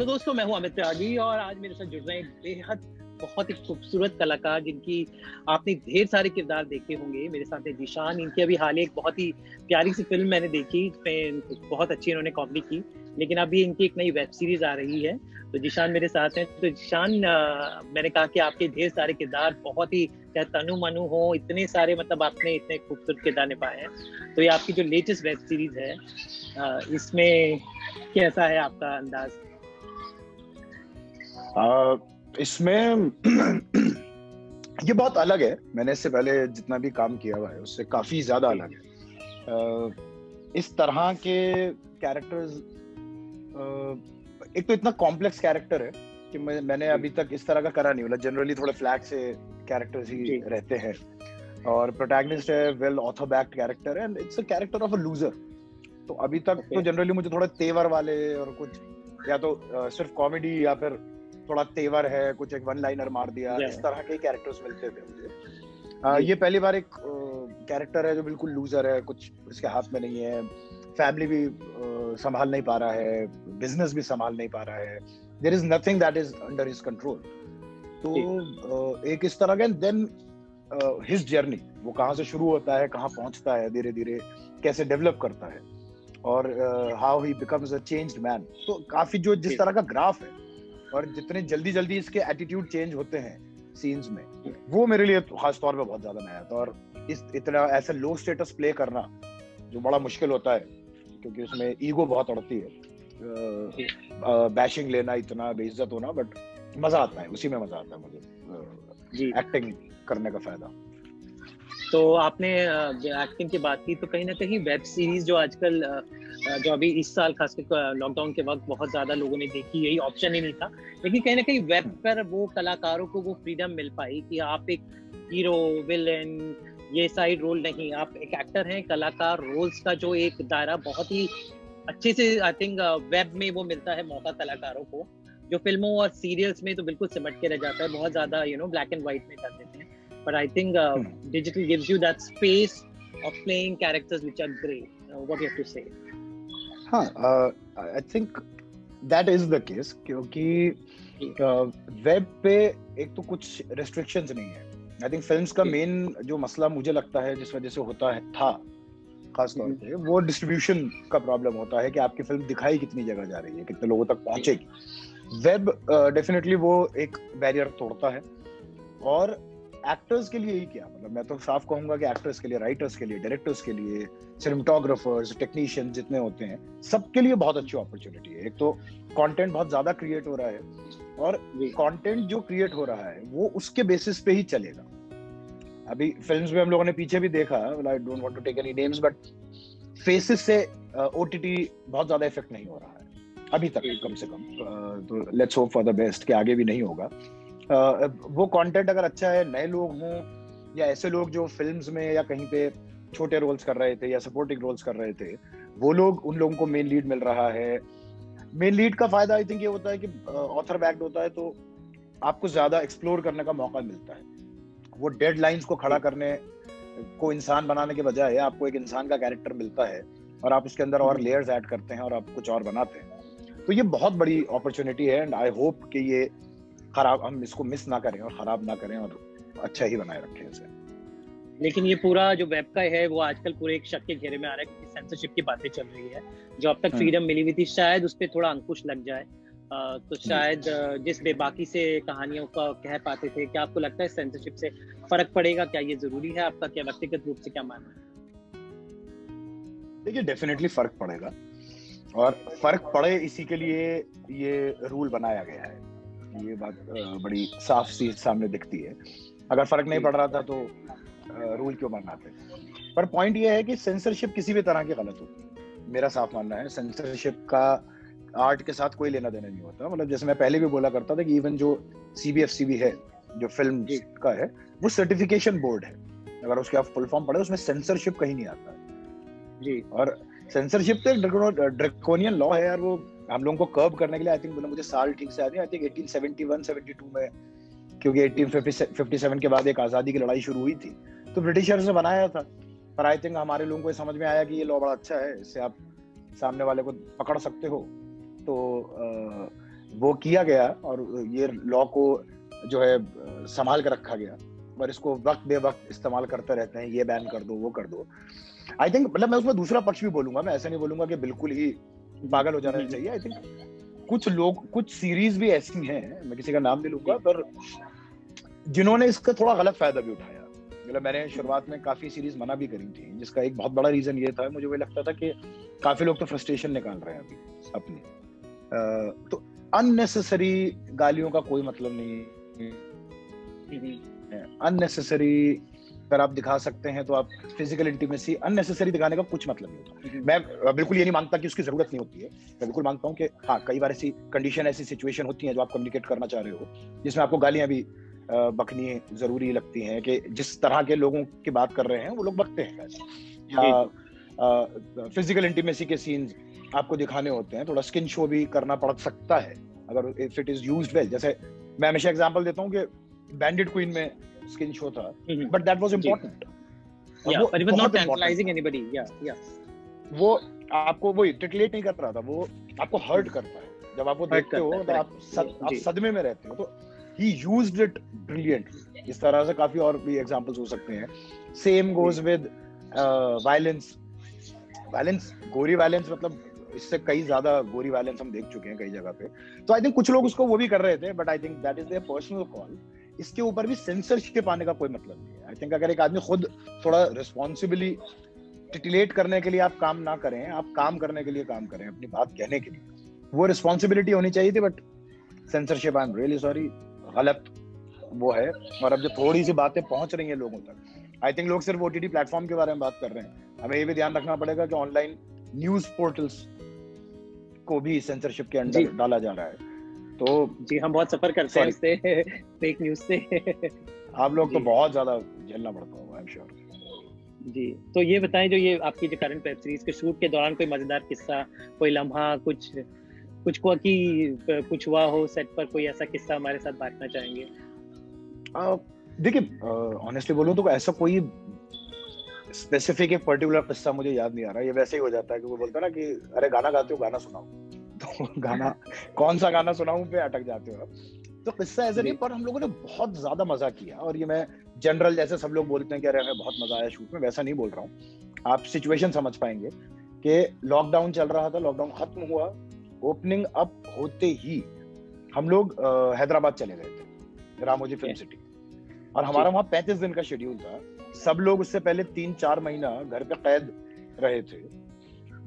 दोस्तों, मैं हूं अमित त्यागी और आज मेरे साथ जुड़ रहे हैं एक बेहद बहुत ही खूबसूरत कलाकार जिनकी आपने ढेर सारे किरदार देखे होंगे। मेरे साथ है जीशान। इनकी अभी हाल ही एक बहुत ही प्यारी सी फिल्म मैंने देखी, इसमें बहुत अच्छी इन्होंने कॉमेडी की। लेकिन अभी इनकी एक नई वेब सीरीज आ रही है, तो जीशान मेरे साथ हैं। तो जीशान, मैंने कहा कि आपके ढेर सारे किरदार बहुत ही, चाहे तनु मनु हो, इतने सारे, मतलब आपने इतने खूबसूरत किरदार निभाए हैं। तो ये आपकी जो लेटेस्ट वेब सीरीज है, इसमें कैसा है आपका अंदाज? इसमें ये बहुत अलग है। मैंने इससे पहले जितना भी काम किया हुआ है उससे काफी ज्यादा अलग है। इस तरह के कैरेक्टर्स, एक तो इतना कॉम्प्लेक्स कैरेक्टर है कि मैंने अभी तक इस तरह का करा नहीं। मतलब जनरली थोड़े फ्लैट से कैरेक्टर्स ही रहते हैं और प्रोटैगनिस्ट है वेल ऑथर बैक्ड कैरेक्टर है and it's a character of a loser. तो अभी तक तो जनरली मुझे थोड़ा तेवर वाले और कुछ, या तो सिर्फ कॉमेडी या फिर थोड़ा तेवर है, कुछ एक वन लाइनर मार दिया, इस तरह के कैरेक्टर्स मिलते थे मुझे। ये पहली बार एक कैरेक्टर है जो बिल्कुल लूजर है, कुछ इसके हाथ में नहीं है, फैमिली भी संभाल नहीं पा रहा है, बिजनेस भी संभाल नहीं पा रहा है, there is nothing that is under his control. तो एक इस तरह का, देन हिज जर्नी, वो कहाँ से शुरू होता है, कहाँ पहुंचता है, धीरे धीरे कैसे डेवलप करता है और how he becomes a changed man. तो काफी जो जिस तरह का ग्राफ है और जितने जल्दी जल्दी इसके एटीट्यूड चेंज होते हैं सीन्स में, वो मेरे लिए खास तौर पे बहुत ज्यादा नया था। और इस इतना ऐसा लो स्टेटस प्ले करना जो बड़ा मुश्किल होता है, क्योंकि उसमें ईगो बहुत अड़ती है, बैशिंग लेना, इतना बेइज्जत होना, बट मजा आता है, उसी में मजा आता है मुझे एक्टिंग करने का फायदा। तो आपने एक्टिंग की बात की, तो कहीं ना कहीं वेब सीरीज जो आजकल जो अभी इस साल खासकर लॉकडाउन के वक्त बहुत ज्यादा लोगों ने देखी, यही ऑप्शन ही नहीं था, लेकिन कहीं ना कहीं वेब पर वो कलाकारों को वो फ्रीडम मिल पाई कि आप एक हीरो, विलेन, ये साइड रोल नहीं, आप एक एक्टर हैं, कलाकार रोल्स का जो एक दायरा बहुत ही अच्छे से आई थिंक वेब में वो मिलता है मौका कलाकारों को, जो फिल्मों और सीरियल्स में तो बिल्कुल सिमट के रह जाता है, बहुत ज्यादा ब्लैक एंड व्हाइट में कर देते हैं। But I think digital gives you that space of playing characters which are great. What do you have to say? I think that is the case, क्योंकि वेब पे एक तो कुछ restrictions नहीं है। I think फिल्म्स का main जो मसला मुझे लगता है जिस वजह से होता है था खास तौर पे, वो डिस्ट्रीब्यूशन का प्रॉब्लम होता है कि आपकी फिल्म दिखाई कितनी जगह जा रही है, कितने लोगों तक पहुंचेगी। वेब डेफिनेटली वो एक बैरियर तोड़ता है। और एक्टर्स के लिए ही क्या, मतलब मैं तो साफ कहूंगा कि एक्टर्स के लिए, राइटर्स के लिए, डायरेक्टर्स के लिए, सिनेमेटोग्राफर्स, टेक्नीशियन जितने होते हैं, सबके लिए बहुत अच्छी अपॉर्चुनिटी है। एक तो कंटेंट बहुत ज्यादा क्रिएट हो रहा है और कंटेंट जो क्रिएट हो रहा है वो उसके बेसिस पे ही चलेगा। अभी फिल्म्स में हम लोगों ने पीछे भी देखा, I don't want to take any names, but faces से ओटीटी बहुत ज्यादा इफेक्ट नहीं हो रहा है अभी तक, कम से कम। तो let's hope for the best कि आगे भी नहीं होगा। वो कंटेंट अगर अच्छा है, नए लोग हों या ऐसे लोग जो फिल्म्स में या कहीं पे छोटे रोल्स कर रहे थे या सपोर्टिंग रोल्स कर रहे थे, वो लोग, उन लोगों को मेन लीड मिल रहा है। मेन लीड का फायदा आई थिंक ये होता है कि ऑथर बैक्ड होता है, तो आपको ज्यादा एक्सप्लोर करने का मौका मिलता है। वो डेडलाइंस को खड़ा करने को इंसान बनाने के बजाय आपको एक इंसान का कैरेक्टर मिलता है और आप उसके अंदर और लेयर्स ऐड करते हैं और आप कुछ और बनाते हैं। तो ये बहुत बड़ी अपॉर्चुनिटी है एंड आई होप कि ये खराब, हम इसको मिस ना करें और खराब ना करें और अच्छा ही बनाए रखें इसे। लेकिन ये पूरा जो वेब का है वो आजकल पूरे एक शक के घेरे में आ रहा है, क्योंकि सेंसरशिप की बातें चल रही है। जो अब तक फ्रीडम मिली हुई थी, शायद उस पर थोड़ा अंकुश लग जाए, तो शायद जिस बेबाकी से कहानियों का कह पाते थे, क्या आपको लगता है सेंसरशिप से फर्क पड़ेगा? क्या ये जरूरी है? आपका क्या व्यक्तिगत रूप से क्या मानना है? देखिए, डेफिनेटली फर्क पड़ेगा और फर्क पड़े इसी के लिए ये रूल बनाया गया है। ये बात बड़ी साफ सी सामने दिखती है। अगर फर्क नहीं पड़ रहा था तो रूल क्यों बनाते? पर पॉइंट ये है कि सेंसरशिप किसी भी तरह की गलत होती, मेरा साफ मानना है। सेंसरशिप का आर्ट के साथ कोई लेना देना नहीं होता। मतलब जैसे मैं पहले भी बोला करता था कि इवन जो CBFC है, जो फिल्म का है, वो सर्टिफिकेशन बोर्ड है। अगर उसके आप फुल फॉर्म पढ़े, उसमें सेंसरशिप कहीं नहीं आता है जी। और सेंसरशिप तो एक ड्रैकोनियन लॉ है यार। वो हम लोगों को कर्ब करने के लिए, आई थिंक, मुझे साल ठीक से याद नहीं, आई थिंक 1871-72 में, क्योंकि 1857 के बाद एक आजादी की लड़ाई शुरू हुई थी, तो ब्रिटिशर्स ने बनाया था। पर आई थिंक हमारे लोगों को समझ में आया कि ये लॉ बड़ा अच्छा है, इससे आप सामने वाले को पकड़ सकते हो। तो वो किया गया और ये लॉ को जो है संभाल कर रखा गया, और इसको वक्त बे वक्त इस्तेमाल करते रहते हैं, ये बैन कर दो, वो कर दो। आई थिंक मतलब मैं उसमें दूसरा पक्ष भी बोलूंगा, मैं ऐसा नहीं बोलूंगा कि बिल्कुल ही पागल हो जाना चाहिए। आई थिंक कुछ सीरीज भी ऐसी हैं, मैं किसी का नाम नहीं लूंगा, पर जिन्होंने इसका थोड़ा गलत फायदा भी उठाया। मतलब मैंने शुरुआत में काफी सीरीज मना भी करी थी, जिसका एक बहुत बड़ा रीजन ये था, मुझे वो लगता था कि काफी लोग तो फ्रस्ट्रेशन निकाल रहे हैं अभी अपनी, तो अननेसेसरी गालियों का कोई मतलब नहीं है। अननेसेसरी अगर आप दिखा सकते हैं तो आप फिजिकल इंटीमेसी अननेसेसरी दिखाने का कुछ मतलब नहीं होता। मैं बिल्कुल ये नहीं मांगता कि उसकी जरूरत नहीं होती है, मैं बिल्कुल मांगता हूँ कि हाँ, कई बार ऐसी कंडीशन, ऐसी सिचुएशन होती है जो आप कम्युनिकेट करना चाह रहे हो, जिसमें आपको गालियां भी बकनी जरूरी लगती हैं, कि जिस तरह के लोगों की बात कर रहे हैं वो लोग बकते हैं, या फिजिकल इंटीमेसी के सीन्स आपको दिखाने होते हैं, थोड़ा स्किन शो भी करना पड़ सकता है अगर if it is used well. जैसे मैं हमेशा एग्जांपल देता हूँ कि बैंडिट क्वीन में स्किन शो था, but that was important, but it was not tantalizing anybody. वो आपको वो टिटलेट नहीं कर रहा था, वो आपको हर्ट करता है जब आप वो देखते हो, तो आप सदमे में रहते हो। तो he used it brilliantly। इस तरह से काफी और भी एग्जांपल्स हो सकते हैं। Same goes with violence. गोरी वायलेंस, मतलब इससे कई ज्यादा गोरी वायलेंस हम देख चुके हैं कई जगह पे। तो आई थिंक कुछ लोग उसको वो भी कर रहे थे, but I think that is their personal call. इसके ऊपर भी सेंसरशिप आने का कोई मतलब नहीं है। आई थिंक अगर एक आदमी खुद थोड़ा रिस्पॉन्सिबली टिटिलेट करने के लिए आप काम ना करें, आप काम करने के लिए काम करें, अपनी बात कहने के लिए, वो रिस्पॉन्सिबिलिटी होनी चाहिए थी। But censorship, I am really sorry, गलत वो है। और अब जो थोड़ी सी बातें पहुंच रही हैं लोगों तक, आई थिंक लोग सिर्फ ओटीटी प्लेटफॉर्म के बारे में बात कर रहे हैं, हमें ये भी ध्यान रखना पड़ेगा कि ऑनलाइन न्यूज पोर्टल्स को भी सेंसरशिप के अंदर डाला जा रहा है। तो जी, हम बहुत सफर करते हैं उससे, फेक न्यूज से। आप लोग तो बहुत ज्यादा झेलना पड़ता होगा, आई एम श्योर। जी, तो ये बताएं, जो ये आपकी जो करंट वेब सीरीज के शूट के दौरान कोई मजेदार किस्सा, कोई लम्हा, कुछ हुआ हो सेट पर, कोई ऐसा किस्सा हमारे साथ बांटना चाहेंगे? देखिए, ऑनेस्टली बोलूं तो ऐसा कोई स्पेसिफिक एक पर्टिकुलर किस्सा मुझे याद नहीं आ रहा। ये वैसे ही हो जाता है कि वो बोलता है ना कि अरे गाना गाते हो, गाना सुनाओ, तो गाना कौन सा गाना सुनाऊं पे अटक जाते हो। तो किस्सा ऐसे नहीं, पर हम लोगों ने बहुत ज्यादा मजा किया। और ये मैं जनरल, जैसे सब लोग बोलते हैं कि अरे हमें बहुत मजा आया शूट में, वैसा नहीं बोल रहा हूँ। आप सिचुएशन समझ पाएंगे कि लॉकडाउन चल रहा था, लॉकडाउन खत्म हुआ, ओपनिंग अप होते ही हम लोग हैदराबाद चले गए थे, रामोजी फिल्म सिटी। और हमारा वहाँ 35 दिन का शेड्यूल था। सब लोग उससे पहले 3-4 महीना घर पे कैद रहे थे,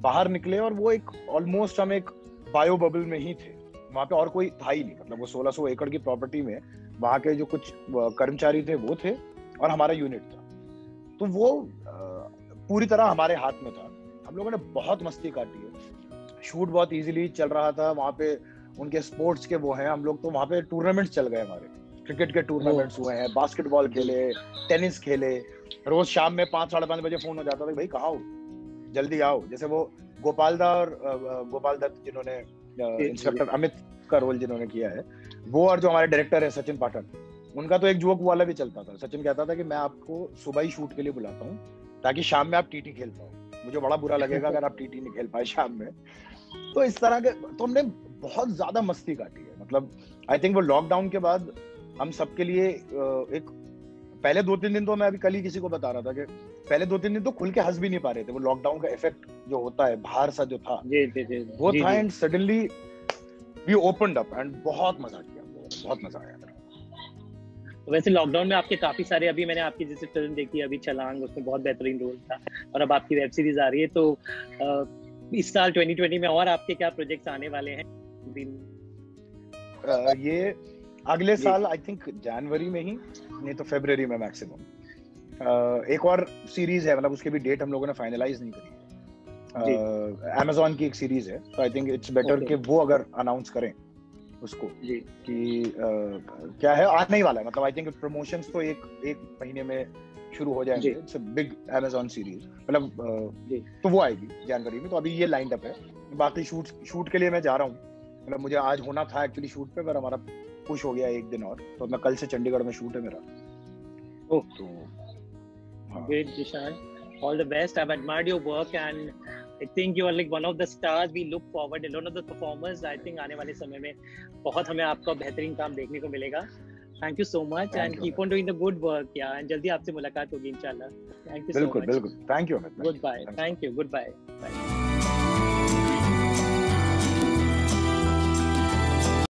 बाहर निकले और वो एक ऑलमोस्ट हम एक बायो बबल में ही थे। वहाँ पे और कोई था ही नहीं, मतलब वो 1600 एकड़ की प्रॉपर्टी में वहाँ के जो कुछ कर्मचारी थे वो थे और हमारा यूनिट था। तो वो पूरी तरह हमारे हाथ में था। हम लोगों ने बहुत मस्ती काटी है, शूट बहुत इजीली चल रहा था। वहाँ पे उनके स्पोर्ट्स के वो हैं, हम लोग तो वहाँ पे टूर्नामेंट्स चल गए, हमारे क्रिकेट के टूर्नामेंट्स हुए हैं, बास्केटबॉल खेले, टेनिस खेले। रोज शाम में 5-5:30 बजे फोन हो जाता था, भाई कहाँ हो, जल्दी आओ। जैसे वो गोपाल दत्त जिन्होंने इंस्पेक्टर अमित का रोल जिन्होंने किया है, वो, और जो हमारे डायरेक्टर है सचिन पाठक, उनका तो एक जोक वाला भी चलता था। सचिन कहता था कि मैं आपको सुबह ही शूट के लिए बुलाता हूँ ताकि शाम में आप टीटी खेल पाओ, मुझे बड़ा बुरा लगेगा अगर आप टीटी नहीं खेल पाए शाम में। तो इस तरह के तो हमने बहुत ज्यादा मस्ती काटी है। मतलब आई थिंक वो लॉकडाउन के बाद हम सबके लिए एक पहले 2-3 दिन, तो मैं अभी कल ही किसी को बता रहा था कि पहले 2-3 दिन तो खुल के हंस भी नहीं पा रहे थे। वो लॉकडाउन का इफेक्ट जो होता है बाहर सा जो था, वो था। And suddenly we opened up and बहुत मजा किया, बहुत मजा आया। तो वैसे लॉकडाउन में आपके काफी सारे, अभी मैंने आपकी जैसे फिल्म देखी अभी छलांग, उसमें बहुत बेहतरीन रोल था, और अब आपकी वेब सीरीज आ रही है। तो इस साल 2020 में और आपके क्या प्रोजेक्ट्स आने वाले हैं? ये अगले साल आई थिंक जनवरी में ही, नहीं तो फरवरी में मैक्सिमम। एक और सीरीज है, मतलब उसकी भी डेट हम लोगों ने फाइनलाइज नहीं करी है। Amazon की एक सीरीज है, तो आई थिंक इट्स बेटर कि वो अगर अनाउंस करें उसको कि क्या है, आने ही वाला है। मतलब आई थिंक प्रमोशंस तो एक महीने में शुरू हो जाएंगे। It's a big Amazon series, मतलब तो वो आएगी जनवरी में। तो अभी ये लाइंड अप है। बाकी शूट के लिए मैं जा रहा हूँ, मतलब मुझे आज होना था एक्चुअली शूट पे, पर हमारा पुश हो गया एक दिन और, तो मैं कल से चंडीगढ़ में शूट है मेरा। तो great Zeeshan, all the best. I've admired your work and I think you are like one of the stars. We look forward, one of the performers. I think आने वाले समय में बहुत हमें आपका बेहतरीन काम देखने को मिलेगा. Thank you so much and keep on doing the good work. Yeah, and जल्दी आपसे मुलाकात होगी इंशाल्लाह. Thank you so much. बिल्कुल. Thank you, Amit. Goodbye. Thank you. Goodbye. Bye.